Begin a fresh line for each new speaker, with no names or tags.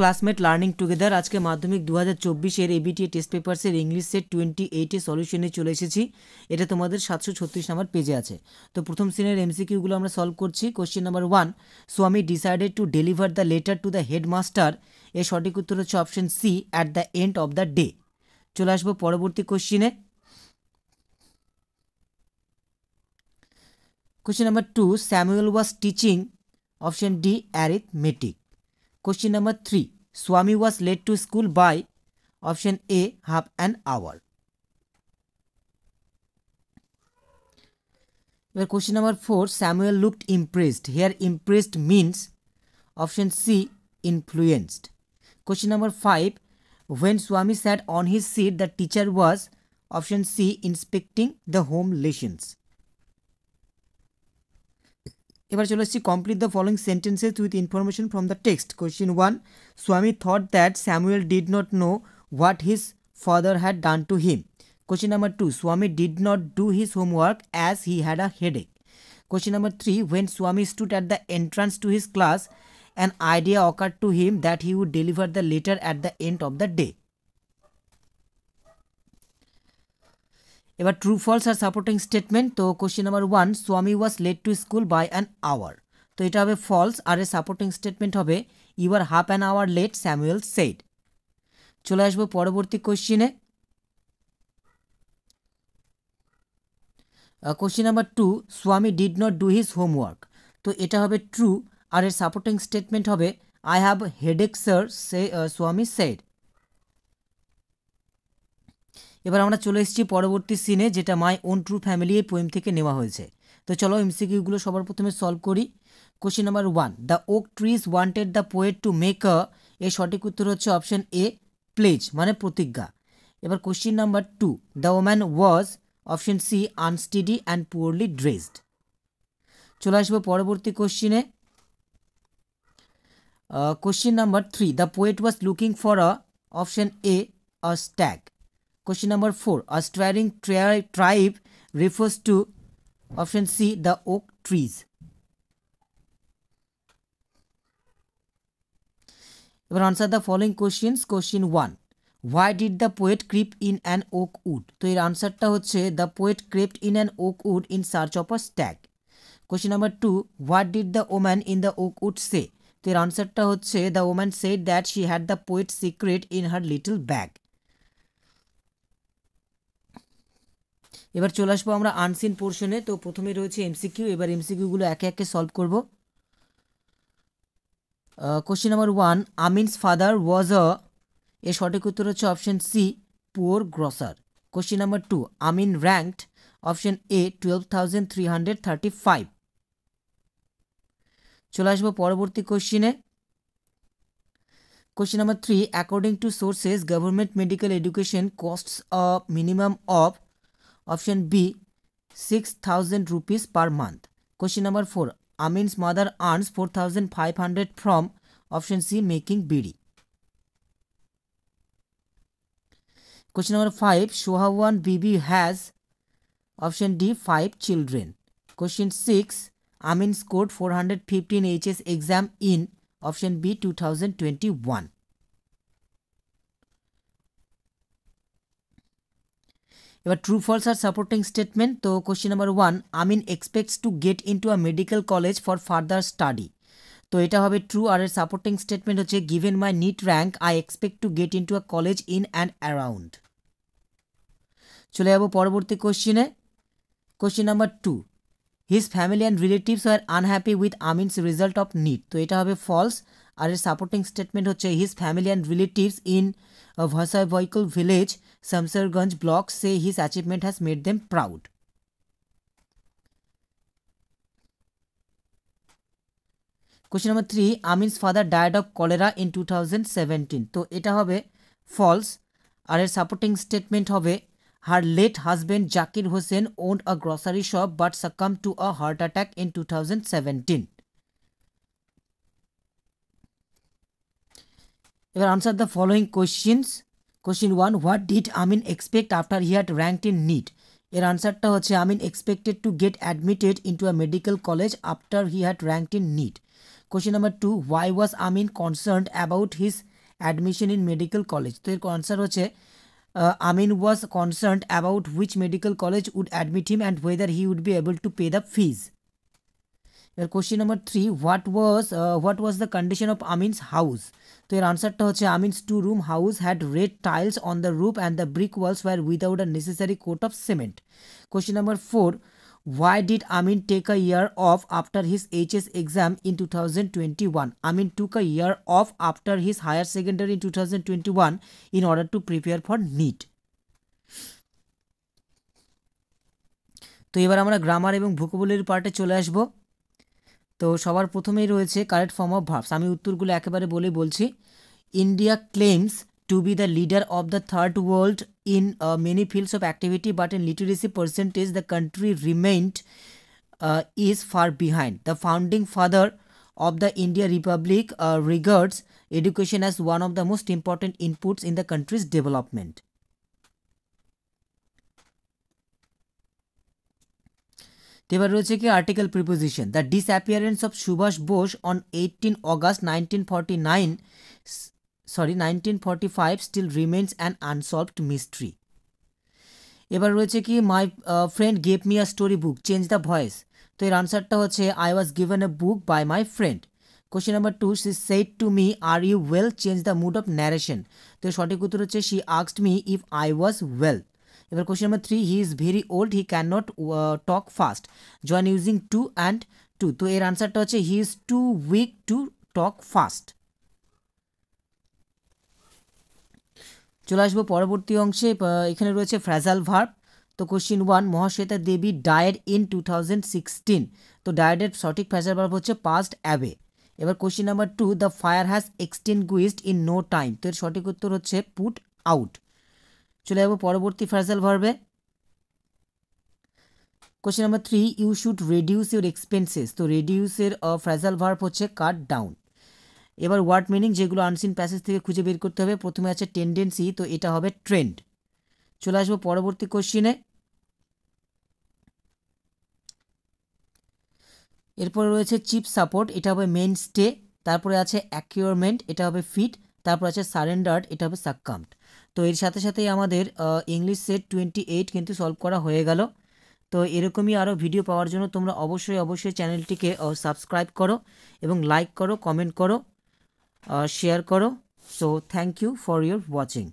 Classmate learning together আজকে মাধ্যমিক 2024 ABTA test পেপারসের English set 28 সলিউশনে চলে এসেছি। এটা তোমাদের 736 নাম্বার পেজে আছে। তো প্রথম শ্রেণীর এমসিকিউগুলো আমরা সলভ করছি। Question number 1, Swami decided to deliver the letter to the headmaster. এর সঠিক উত্তর হচ্ছে option C, at the end of the day. চলে আসবো পরবর্তী কোশ্চেনে। Question number 2, Samuel was teaching, option D, arithmetic. Question number 3, Swami was late to school by, option A, half an hour. Question number 4, Samuel looked impressed. Here impressed means option C, influenced. Question number 5, when Swami sat on his seat, the teacher was, option C, inspecting the home lessons. এবার চলে এসেছি complete the following sentences with information from the text. Question 1, স্বামী thought that Samuel did not know what his father had done to him. Question number 2, Swami did not do his homework as he had a headache. Question number 3, when Swami stood at the entrance to his class, an idea occurred to him that he would deliver the letter at the end of the day. এবার true false আর supporting statement. তো question number 1, Swami was late to school by an hour. তো এটা হবে false, আর এর supporting statement হবে you are half an hour late, Samuel said. চলে আসবো পরবর্তী কোশ্চেনে। Question number 2, Swami did not do his homework. তো এটা হবে ট্রু, আর এর সাপোর্টিং স্টেটমেন্ট হবে I have headache sir, Swami said. এবার আমরা চলে এসেছি পরবর্তী সিনে, যেটা মাই ওন ট্রু ফ্যামিলি এই পোয়েম থেকে নেওয়া হয়েছে। তো চলো এমসিকিউগুলো সবার প্রথমে সলভ করি। Question number 1, the oak trees wanted the poet to make a. এর সঠিক উত্তর হচ্ছে অপশন এ, প্লেজ মানে প্রতিজ্ঞা। এবার question number 2, the woman was, option C, unsteady and poorly dressed. চলে আসবো পরবর্তী কোশ্চেনে। Question number 3, the poet was looking for a, option A, a stag. Question number 4, a straying tribe refers to, option C, the oak trees. Now answer the following questions. Question 1, why did the poet creep in an oak wood? তো এর আনসারটা হচ্ছে the poet crept in an oak wood in search of a stag. Question number 2, what did the woman in the oak wood say? তো এর আনসারটা হচ্ছে the woman said that she had the poet's secret in her little bag. এবার চলে আসবো আমরা unseen পোর্শনে। তো প্রথমে রয়েছে এমসিকিউ, এবার এমসিকিউগুলো একে একে সলভ করব। Question number 1, Amin's father was a. এর সঠিক উত্তর হচ্ছে option C, poor grocer. Question number 2, Amin ranked, option A, 12,335। চলে আসবো পরবর্তী কোশ্চেনে। Question number 3, according to sources government medical education costs a minimum of, option B, 6,000 rupees per month. Question number 4, Amin's mother earns 4,500 from, option C, making bidi. Question number 5, Shohawan Bibi has, option D, 5 children. Question 6, Amin scored 415 HS exam in, option B, 2021. এবার true false আর supporting statement. তো question number 1, Amin expects to get into a medical college for further study. তো এটা হবে true, আর এর supporting statement হচ্ছে given my NEET rank I expect to get into a college in and around. চলে যাবো পরবর্তী কোশ্চেনে। Question number 2, his family and relatives are unhappy with Amin's result of NEET. তো এটা হবে ফলস, আর এর সাপোর্টিং স্টেটমেন্ট হচ্ছে his family and relatives in ভাসাইভাইকল village, Samsarganj block say his achievement has made them proud. Question number 3, Amin's father died of cholera in 2017. তো এটা হবে false, আর এর সাপোর্টিং স্টেটমেন্ট হবে her late husband Zakir Hussain owned a grocery shop but succumbed to a heart attack in 2017. এবার answer the following questions. Question 1, what did Amin expect after he had ranked in NEET? এর আনসারটা হচ্ছে Amin expected to get admitted into a medical college after he had ranked in NEET. Question number 2, why was Amin concerned about his admission in medical college. তো এর answer হচ্ছে Amin was concerned about which medical college would admit him and whether he would be able to pay the fees. এর question number 3, what was the condition of Amin's house. তো এর আনসারটা হচ্ছে Amin's 2 room house had red tiles on the roof and the brick walls were without a necessary coat of cement. Question number 4, why did Amin take a year off after his HS exam in 2021? Amin took a year off after his higher secondary in 2021 in order to prepare for NEET. তো এবার আমরা grammar এবং vocabulary পার্টে চলে আসব। তো সবার প্রথমেই রয়েছে কারেক্ট ফর্ম অফ ভার্বস। আমি উত্তরগুলো একেবারে বলছি। India claims to be the leader of the third world in many fields of activity, but in literacy percentage the country remained is far behind. The founding father of the India Republic regards education as one of the most important inputs in the country's development. এবার রয়েছে কি article preposition. The disappearance of Subhash Bose on 18 August 1945 still remains an unsolved mystery. এবার রয়েছে কি my friend gave me a story book, change the voice. তো এর আনসারটা হচ্ছে I was given a book by my friend. Question number 2, she said to me are you well, change the mood of narration. তো সঠিক উত্তর হচ্ছে she asked me if I was well. এবার question number 3, he is very old, he can not talk fast, join using too and two. তো এর আনসারটা হচ্ছে he is too weak to talk fast. চলে আসবো পরবর্তী অংশে। এখানে রয়েছে ফ্রেজাল ভার্ব। তো question 1, Mahasweta Devi died in 2016। তো ডায়েডের সঠিক ফ্রেজাল ভার্ব হচ্ছে পাস্ট অ্যাওয়ে। এবার question number 2, the fire has extinguished in no time. তো এর সঠিক উত্তর হচ্ছে পুট আউট। চলে যাবো পরবর্তী ফ্রেজাল ভার্বে। Question number 3, you should reduce your expenses. তো রেডিউসের ফ্রেজাল ভার্ব হচ্ছে কাট ডাউন। এবার ওয়ার্ড মিনিং যেগুলো আনসিন প্যাসেজ থেকে খুঁজে বের করতে হবে। প্রথমে আছে টেন্ডেন্সি, তো এটা হবে ট্রেন্ড। চলে আসবো পরবর্তী কোশ্চিনে। এরপরে রয়েছে চিপ সাপোর্ট, এটা হবে মেইন স্টে। তারপরে আছে অ্যাকিউরমেন্ট, এটা হবে ফিট। তারপর আছে সারেন্ডার্ড, এটা হবে সাক্কাম্পড। তো এর সাথে সাথেই আমাদের ইংলিশ সেট 28 কিন্তু সলভ করা হয়ে গেল। তো এরকমই আরও ভিডিও পাওয়ার জন্য তোমরা অবশ্যই চ্যানেলটিকে সাবস্ক্রাইব করো এবং লাইক করো, কমেন্ট করো, শেয়ার করো। So thank you for your watching.